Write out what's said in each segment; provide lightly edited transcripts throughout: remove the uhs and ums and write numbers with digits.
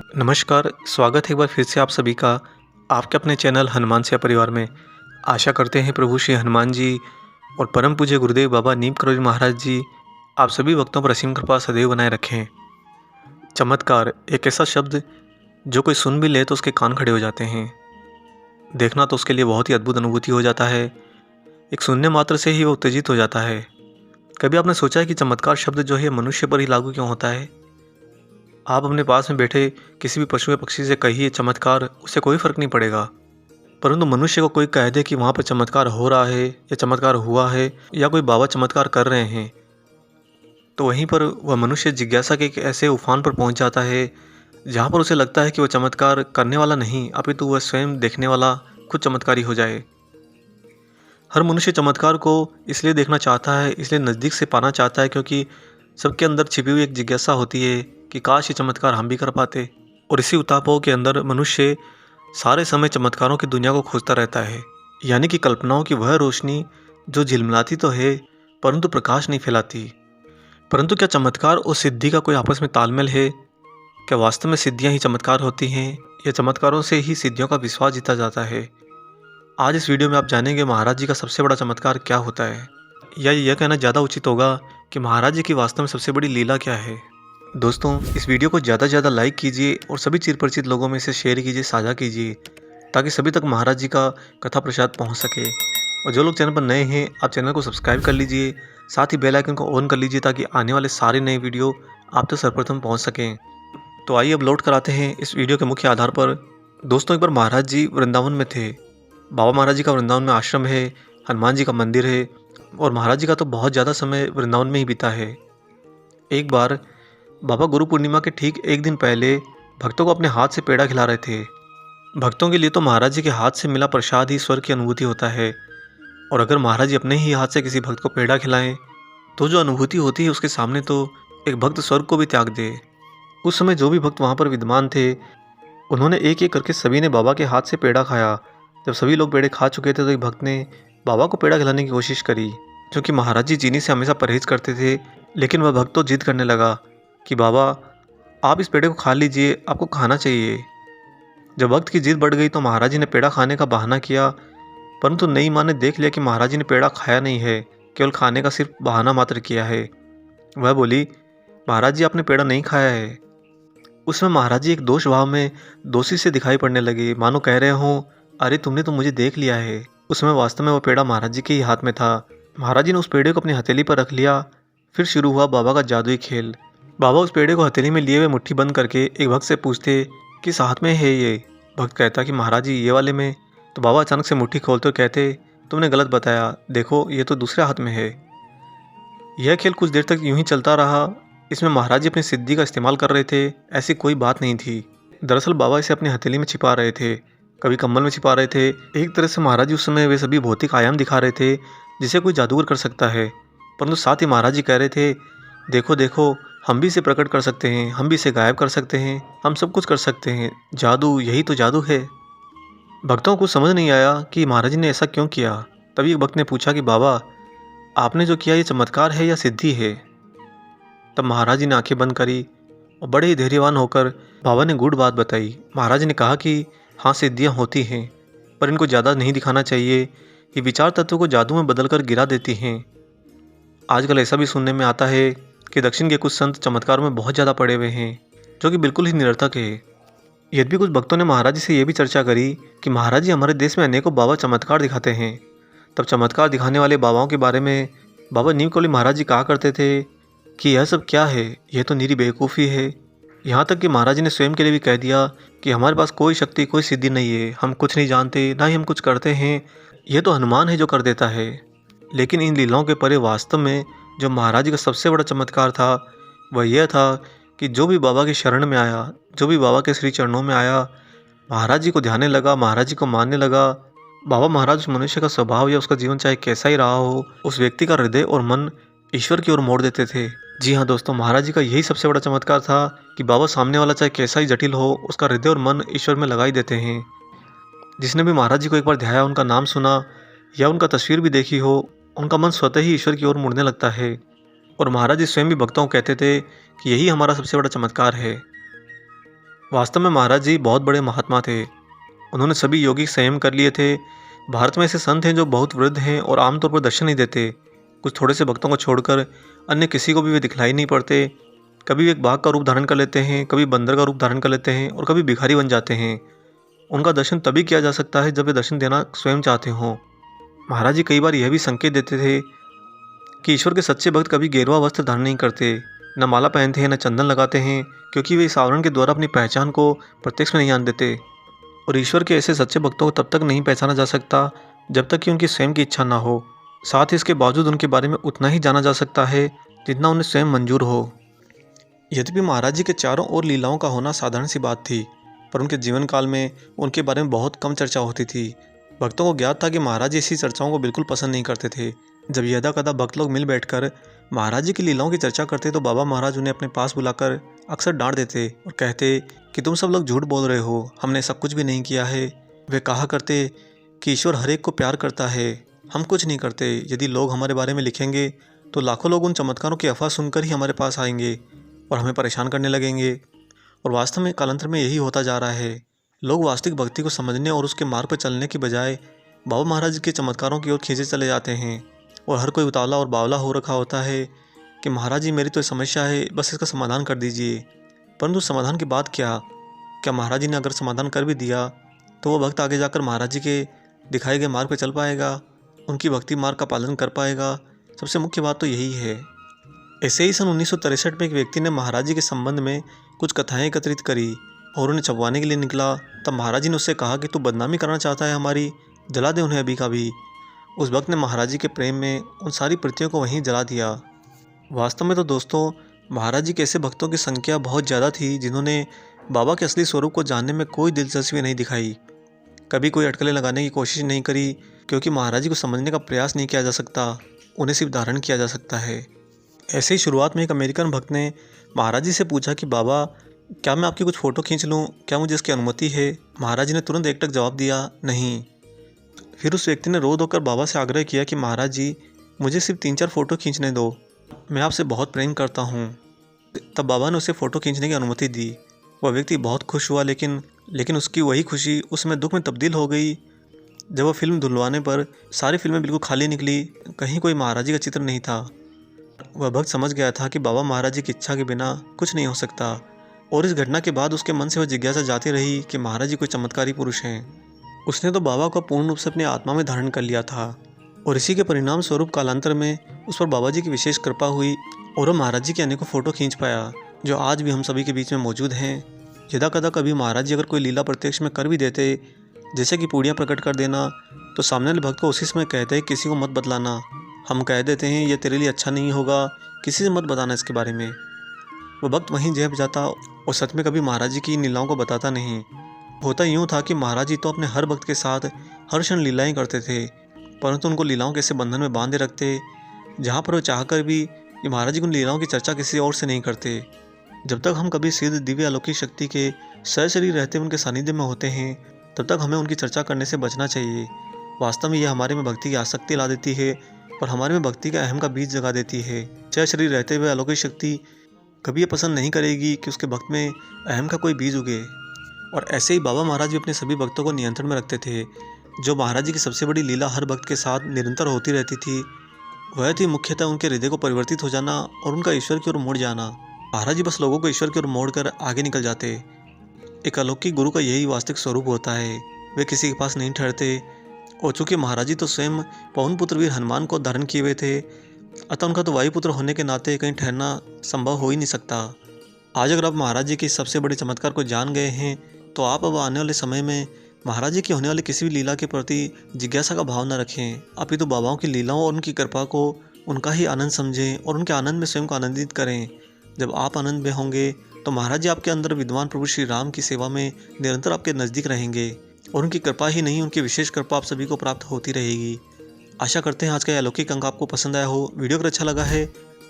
नमस्कार, स्वागत है एक बार फिर से आप सभी का आपके अपने चैनल हनुमान सेवा परिवार में। आशा करते हैं प्रभु श्री हनुमान जी और परम पूज्य गुरुदेव बाबा नीम करोली महाराज जी आप सभी भक्तों पर असीम कृपा सदैव बनाए रखें। चमत्कार एक ऐसा शब्द जो कोई सुन भी ले तो उसके कान खड़े हो जाते हैं। देखना तो उसके लिए बहुत ही अद्भुत अनुभूति हो जाता है। एक सुनने मात्र से ही वो उत्तेजित हो जाता है। कभी आपने सोचा है कि चमत्कार शब्द जो है मनुष्य पर ही लागू क्यों होता है? आप अपने पास में बैठे किसी भी पशु या पक्षी से कहिए चमत्कार, उससे कोई फर्क नहीं पड़ेगा। परंतु मनुष्य को कोई कह दे कि वहाँ पर चमत्कार हो रहा है या चमत्कार हुआ है या कोई बाबा चमत्कार कर रहे हैं, तो वहीं पर वह मनुष्य जिज्ञासा के एक ऐसे उफान पर पहुँच जाता है जहाँ पर उसे लगता है कि वह चमत्कार करने वाला नहीं अपितु वह स्वयं देखने वाला खुद चमत्कारी हो जाए। हर मनुष्य चमत्कार को इसलिए देखना चाहता है, इसलिए नज़दीक से पाना चाहता है क्योंकि सबके अंदर छिपी हुई एक जिज्ञासा होती है कि काश ये चमत्कार हम भी कर पाते। और इसी उतावलों के अंदर मनुष्य सारे समय चमत्कारों की दुनिया को खोजता रहता है, यानी कि कल्पनाओं की वह रोशनी जो झिलमिलाती तो है परंतु प्रकाश नहीं फैलाती। परंतु क्या चमत्कार और सिद्धि का कोई आपस में तालमेल है? क्या वास्तव में सिद्धियां ही चमत्कार होती हैं या चमत्कारों से ही सिद्धियों का विश्वास जीता जाता है? आज इस वीडियो में आप जानेंगे महाराज जी का सबसे बड़ा चमत्कार क्या होता है, या यह कहना ज़्यादा उचित होगा कि महाराज जी की वास्तव में सबसे बड़ी लीला क्या है। दोस्तों, इस वीडियो को ज़्यादा से ज़्यादा लाइक कीजिए और सभी चिरपरिचित लोगों में इसे शेयर कीजिए, साझा कीजिए, ताकि सभी तक महाराज जी का कथा प्रसाद पहुंच सके। और जो लोग चैनल पर नए हैं, आप चैनल को सब्सक्राइब कर लीजिए, साथ ही बेल आइकन को ऑन कर लीजिए ताकि आने वाले सारे नए वीडियो आप तक सर्वप्रथम पहुँच सकें। तो आइए अब लोड कराते हैं इस वीडियो के मुख्य आधार पर। दोस्तों, एक बार महाराज जी वृंदावन में थे। बाबा महाराज जी का वृंदावन में आश्रम है, हनुमान जी का मंदिर है और महाराज जी का तो बहुत ज़्यादा समय वृंदावन में ही बीता है। एक बार बाबा गुरु पूर्णिमा के ठीक एक दिन पहले भक्तों को अपने हाथ से पेड़ा खिला रहे थे। भक्तों के लिए तो महाराज जी के हाथ से मिला प्रसाद ही स्वर्ग की अनुभूति होता है, और अगर महाराज जी अपने ही हाथ से किसी भक्त को पेड़ा खिलाएं तो जो अनुभूति होती है उसके सामने तो एक भक्त स्वर्ग को भी त्याग दे। उस समय जो भी भक्त वहाँ पर विद्यमान थे उन्होंने एक एक करके सभी ने बाबा के हाथ से पेड़ा खाया। जब सभी लोग पेड़े खा चुके थे तो एक भक्त ने बाबा को पेड़ा खिलाने की कोशिश करी, क्योंकि महाराज जी चीनी से हमेशा परहेज करते थे। लेकिन वह भक्त तो जिद करने लगा कि बाबा आप इस पेड़े को खा लीजिए, आपको खाना चाहिए। जब भक्त की जिद बढ़ गई तो महाराज जी ने पेड़ा खाने का बहाना किया, परंतु नई माँ ने देख लिया कि महाराज जी ने पेड़ा खाया नहीं है, केवल खाने का सिर्फ बहाना मात्र किया है। वह बोली, महाराज जी आपने पेड़ा नहीं खाया है। उसमें महाराज जी एक दोष भाव में दोषी से दिखाई पड़ने लगे, मानो कह रहे हों, अरे तुमने तो मुझे देख लिया है। उसमें वास्तव में वो पेड़ा महाराज जी के ही हाथ में था। महाराज जी ने उस पेड़े को अपनी हथेली पर रख लिया। फिर शुरू हुआ बाबा का जादुई खेल। बाबा उस पेड़े को हथेली में लिए हुए मुट्ठी बंद करके एक भक्त से पूछते किस हाथ में है ये। भक्त कहता कि महाराज जी ये वाले में। तो बाबा अचानक से मुट्ठी खोलते और कहते, तुमने गलत बताया, देखो ये तो दूसरे हाथ में है। यह खेल कुछ देर तक यूं ही चलता रहा। इसमें महाराज जी अपनी सिद्धि का इस्तेमाल कर रहे थे, ऐसी कोई बात नहीं थी। दरअसल बाबा इसे अपनी हथेली में छिपा रहे थे, कभी कम्बल में छिपा रहे थे। एक तरह से महाराज जी उस समय वे सभी भौतिक आयाम दिखा रहे थे जिसे कोई जादूगर कर सकता है। परंतु साथ ही महाराज जी कह रहे थे, देखो देखो हम भी इसे प्रकट कर सकते हैं, हम भी इसे गायब कर सकते हैं, हम सब कुछ कर सकते हैं। जादू, यही तो जादू है। भक्तों को समझ नहीं आया कि महाराज जी ने ऐसा क्यों किया। तभी एक भक्त ने पूछा कि बाबा आपने जो किया ये चमत्कार है या सिद्धि है? तब महाराज जी ने आंखें बंद करी और बड़े ही धैर्यवान होकर बाबा ने गूढ़ बात बताई। महाराज ने कहा कि हाँ, सिद्धियाँ होती हैं, पर इनको ज़्यादा नहीं दिखाना चाहिए। ये विचार तत्व को जादू में बदलकर गिरा देती हैं। आजकल ऐसा भी सुनने में आता है कि दक्षिण के कुछ संत चमत्कारों में बहुत ज़्यादा पड़े हुए हैं, जो कि बिल्कुल ही निरर्थक है। यद्यपि कुछ भक्तों ने महाराज जी से यह भी चर्चा करी कि महाराज जी हमारे देश में अनेकों बाबा चमत्कार दिखाते हैं। तब चमत्कार दिखाने वाले बाबाओं के बारे में बाबा नीम करोली महाराज जी कहा करते थे कि यह सब क्या है, यह तो निरी बेवकूफ़ी है। यहाँ तक कि महाराज जी ने स्वयं के लिए भी कह दिया कि हमारे पास कोई शक्ति, कोई सिद्धि नहीं है, हम कुछ नहीं जानते, ना ही हम कुछ करते हैं, यह तो हनुमान है जो कर देता है। लेकिन इन लीलाओं के परे वास्तव में जो महाराज जी का सबसे बड़ा चमत्कार था वह यह था कि जो भी बाबा की शरण में आया, जो भी बाबा के श्री चरणों में आया, महाराज जी को ध्याने लगा, महाराज जी को मानने लगा, बाबा महाराज उस मनुष्य का स्वभाव या उसका जीवन चाहे कैसा ही रहा हो, उस व्यक्ति का हृदय और मन ईश्वर की ओर मोड़ देते थे। जी हाँ दोस्तों, महाराज जी का यही सबसे बड़ा चमत्कार था कि बाबा सामने वाला चाहे कैसा ही जटिल हो, उसका हृदय और मन ईश्वर में लगा ही देते हैं। जिसने भी महाराज जी को एक बार ध्याया, उनका नाम सुना या उनका तस्वीर भी देखी हो, उनका मन स्वतः ही ईश्वर की ओर मुड़ने लगता है। और महाराज जी स्वयं भी भक्तों को कहते थे कि यही हमारा सबसे बड़ा चमत्कार है। वास्तव में महाराज जी बहुत बड़े महात्मा थे। उन्होंने सभी यौगिक संयम कर लिए थे। भारत में ऐसे संत हैं जो बहुत वृद्ध हैं और आमतौर पर दर्शन नहीं देते। कुछ थोड़े से भक्तों को छोड़कर अन्य किसी को भी वे दिखलाई नहीं पड़ते। कभी वे एक बाघ का रूप धारण कर लेते हैं, कभी बंदर का रूप धारण कर लेते हैं और कभी भिखारी बन जाते हैं। उनका दर्शन तभी किया जा सकता है जब वे दर्शन देना स्वयं चाहते हों। महाराज जी कई बार यह भी संकेत देते थे कि ईश्वर के सच्चे भक्त कभी गेरुआ वस्त्र धारण नहीं करते, न माला पहनते हैं, न चंदन लगाते हैं, क्योंकि वे इस आवरण के द्वारा अपनी पहचान को प्रत्यक्ष में नहीं आने देते। और ईश्वर के ऐसे सच्चे भक्तों को तब तक नहीं पहचाना जा सकता जब तक कि उनकी स्वयं की इच्छा ना हो। साथ ही इसके बावजूद उनके बारे में उतना ही जाना जा सकता है जितना उन्हें स्वयं मंजूर हो। यद्यपि महाराज जी के चारों ओर लीलाओं का होना साधारण सी बात थी, पर उनके जीवन काल में उनके बारे में बहुत कम चर्चा होती थी। भक्तों को ज्ञात था कि महाराज जी ऐसी चर्चाओं को बिल्कुल पसंद नहीं करते थे। जब यदा कदा भक्त लोग मिल बैठकर महाराज जी की लीलाओं की चर्चा करते तो बाबा महाराज उन्हें अपने पास बुलाकर अक्सर डांट देते और कहते कि तुम सब लोग झूठ बोल रहे हो, हमने ऐसा कुछ भी नहीं किया है। वे कहा करते कि ईश्वर हर एक को प्यार करता है, हम कुछ नहीं करते। यदि लोग हमारे बारे में लिखेंगे तो लाखों लोग उन चमत्कारों की अफवाह सुनकर ही हमारे पास आएंगे और हमें परेशान करने लगेंगे। और वास्तव में कालांतर में यही होता जा रहा है। लोग वास्तविक भक्ति को समझने और उसके मार्ग पर चलने की बजाय बाबा महाराज के चमत्कारों की ओर खींचे चले जाते हैं। और हर कोई उतावला और बावला हो रखा होता है कि महाराज जी मेरी तो समस्या है, बस इसका समाधान कर दीजिए। परंतु समाधान की बात क्या महाराज जी ने अगर समाधान कर भी दिया तो वो भक्त आगे जाकर महाराज जी के दिखाए गए मार्ग पर चल पाएगा, उनकी भक्ति मार्ग का पालन कर पाएगा? सबसे मुख्य बात तो यही है। ऐसे ही सन 1963 में एक व्यक्ति ने महाराज जी के संबंध में कुछ कथाएं एकत्रित करी और उन्हें छपवाने के लिए निकला। तब महाराज जी ने उससे कहा कि तू बदनामी करना चाहता है हमारी, जला दे उन्हें अभी का भी। उस भक्त ने महाराज जी के प्रेम में उन सारी प्रतियों को वहीं जला दिया। वास्तव में तो दोस्तों, महाराज जी के ऐसे भक्तों की संख्या बहुत ज़्यादा थी जिन्होंने बाबा के असली स्वरूप को जानने में कोई दिलचस्पी नहीं दिखाई, कभी कोई अटकलें लगाने की कोशिश नहीं करी, क्योंकि महाराज जी को समझने का प्रयास नहीं किया जा सकता, उन्हें सिर्फ धारण किया जा सकता है। ऐसे ही शुरुआत में एक अमेरिकन भक्त ने महाराज जी से पूछा कि बाबा, क्या मैं आपकी कुछ फ़ोटो खींच लूँ, क्या मुझे इसकी अनुमति है? महाराज जी ने तुरंत एकटक जवाब दिया, नहीं। फिर उस व्यक्ति ने रो धोकर बाबा से आग्रह किया कि महाराज जी, मुझे सिर्फ 3-4 फ़ोटो खींचने दो, मैं आपसे बहुत प्रेम करता हूँ। तब बाबा ने उसे फ़ोटो खींचने की अनुमति दी। वह व्यक्ति बहुत खुश हुआ, लेकिन उसकी वही खुशी उस समय दुख में तब्दील हो गई जब वह फिल्म धुलवाने पर सारी फिल्में बिल्कुल खाली निकली, कहीं कोई महाराज जी का चित्र नहीं था। वह भक्त समझ गया था कि बाबा महाराज जी की इच्छा के बिना कुछ नहीं हो सकता। और इस घटना के बाद उसके मन से वह जिज्ञासा जाती रही कि महाराज जी कोई चमत्कारी पुरुष हैं। उसने तो बाबा को पूर्ण रूप से अपनी आत्मा में धारण कर लिया था और इसी के परिणाम स्वरूप कालांतर में उस पर बाबा जी की विशेष कृपा हुई और वह महाराज जी के अनेकों फ़ोटो खींच पाया, जो आज भी हम सभी के बीच में मौजूद हैं। यदा कदा कभी महाराज जी अगर कोई लीला प्रत्यक्ष में कर भी देते, जैसे कि पूड़ियाँ प्रकट कर देना, तो सामने वाले भक्त को उसी समय कहते हैं किसी को मत बतलाना, हम कह देते हैं ये तेरे लिए अच्छा नहीं होगा, किसी से मत बताना इसके बारे में। वह भक्त वहीं जह जाता और सच में कभी महाराज जी की लीलाओं को बताता नहीं। होता यूँ था कि महाराज जी तो अपने हर भक्त के साथ हर क्षण लीलाएँ करते थे, परंतु उनको लीलाओं के ऐसे बंधन में बांधे रखते जहाँ पर वो चाहकर भी कि महाराज जी उन लीलाओं की चर्चा किसी और से नहीं करते। जब तक हम कभी सिद्ध दिव्य अलौकिक शक्ति के सहशरीर रहते उनके सानिध्य में होते हैं, तब तक हमें उनकी चर्चा करने से बचना चाहिए। वास्तव में यह हमारे में भक्ति की आसक्ति ला देती है और हमारे में भक्ति का अहम का बीज जगा देती है। सहशरीर रहते हुए अलौकिक शक्ति कभी ये पसंद नहीं करेगी कि उसके भक्त में अहम का कोई बीज उगे। और ऐसे ही बाबा महाराज भी अपने सभी भक्तों को नियंत्रण में रखते थे। जो महाराज जी की सबसे बड़ी लीला हर भक्त के साथ निरंतर होती रहती थी, वह थी मुख्यतः उनके हृदय को परिवर्तित हो जाना और उनका ईश्वर की ओर मुड़ जाना। महाराज जी बस लोगों को ईश्वर की ओर मोड़कर आगे निकल जाते। एक अलौकिक गुरु का यही वास्तविक स्वरूप होता है, वे किसी के पास नहीं ठहरते। और चूँकि महाराज जी तो स्वयं पवन पुत्र वीर हनुमान को धारण किए हुए थे, अतः उनका तो वायुपुत्र होने के नाते कहीं ठहरना संभव हो ही नहीं सकता। आज अगर आप महाराज जी के सबसे बड़े चमत्कार को जान गए हैं, तो आप अब आने वाले समय में महाराज जी की होने वाली किसी भी लीला के प्रति जिज्ञासा का भाव न रखें, अपितु बाबाओं की लीलाओं और उनकी कृपा को उनका ही आनंद समझें और उनके आनंद में स्वयं को आनंदित करें। जब आप आनंद में होंगे तो महाराज जी आपके अंदर विद्वान प्रभु श्री राम की सेवा में निरंतर आपके नज़दीक रहेंगे और उनकी कृपा ही नहीं, उनकी विशेष कृपा आप सभी को प्राप्त होती रहेगी। आशा करते हैं आज का यह अलौकिक अंक आपको पसंद आया हो। वीडियो अगर अच्छा लगा है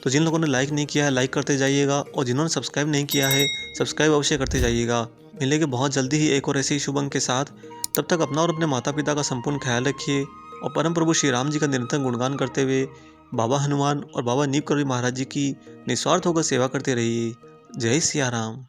तो जिन लोगों ने लाइक नहीं किया है लाइक करते जाइएगा, और जिन्होंने सब्सक्राइब नहीं किया है सब्सक्राइब अवश्य करते जाइएगा। मिलेंगे बहुत जल्दी ही एक और ऐसे ही शुभ अंक के साथ। तब तक अपना और अपने माता पिता का संपूर्ण ख्याल रखिए और परम प्रभु श्री राम जी का निरंतर गुणगान करते हुए बाबा हनुमान और बाबा नीम करोली महाराज जी की निस्वार्थ होकर सेवा करते रहिए। जय सिया राम।